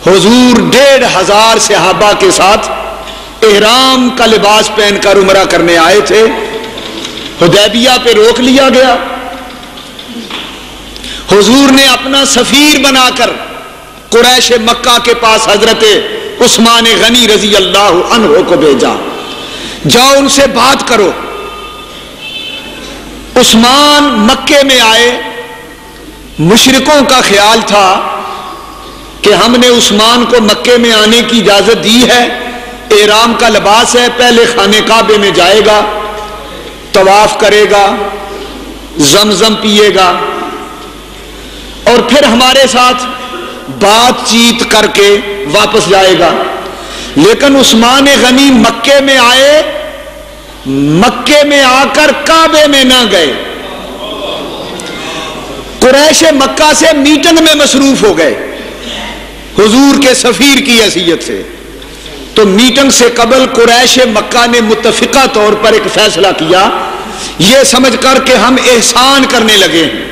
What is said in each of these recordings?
حضور 1500 صحابہ کے ساتھ احرام کا لباس پہن کر عمرہ کرنے آئے تھے. حدیبیہ پہ روک لیا گیا. حضور نے اپنا سفیر بنا کر قریش مکہ کے پاس حضرت عثمان غنی رضی اللہ عنہ کو بھیجا. جاؤ ان سے بات کرو. عثمان مکے میں آئے. مشرکوں کا خیال تھا کہ ہم نے عثمان کو مکے میں آنے کی اجازت دی ہے، احرام کا لباس ہے، پہلے خانے کعبے میں جائے گا، طواف کرے گا، زمزم پیے گا اور پھر ہمارے ساتھ بات چیت کر کے واپس جائے گا. لیکن عثمان غنی مکے میں آئے، مکے میں آ کر کعبے میں نہ گئے، قریش مکہ سے میٹنگ میں مصروف ہو گئے حضور کے سفیر کی حیثیت سے. تو میٹنگ سے قبل قریش مکہ نے متفقہ طور پر ایک فیصلہ کیا، یہ سمجھ کر کہ ہم احسان کرنے لگے ہیں.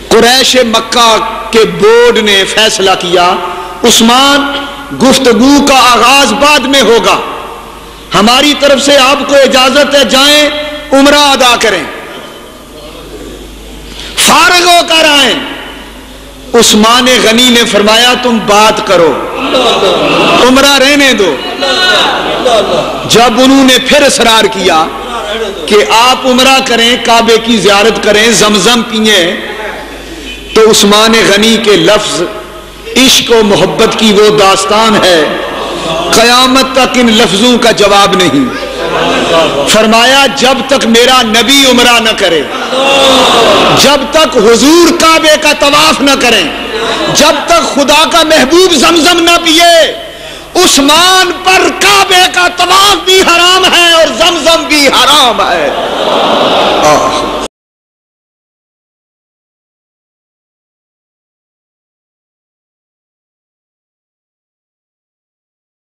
قریش مکہ کے بورڈ نے فیصلہ کیا، عثمان گفتگو کا آغاز بعد میں ہوگا، ہماری طرف سے آپ کو اجازت ہے، جائیں عمرہ ادا کریں، فارغ ہو کر آئیں. عثمان غنی نے فرمایا تم بات کرو، عمرہ رہنے دو. جب انہوں نے پھر اصرار کیا کہ آپ عمرہ کریں، کعبے کی زیارت کریں، زمزم پئیں، تو عثمان غنی کے لفظ، عشق و محبت کی وہ داستان ہے، قیامت تک ان لفظوں کا جواب نہیں. فرمایا جب تک میرا نبی عمرہ نہ کرے، جب تک حضور کعبے کا طواف نہ کریں، جب تک خدا کا محبوب زمزم نہ پیے، عثمان پر کعبے کا طواف بھی حرام ہے اور زمزم بھی حرام ہے.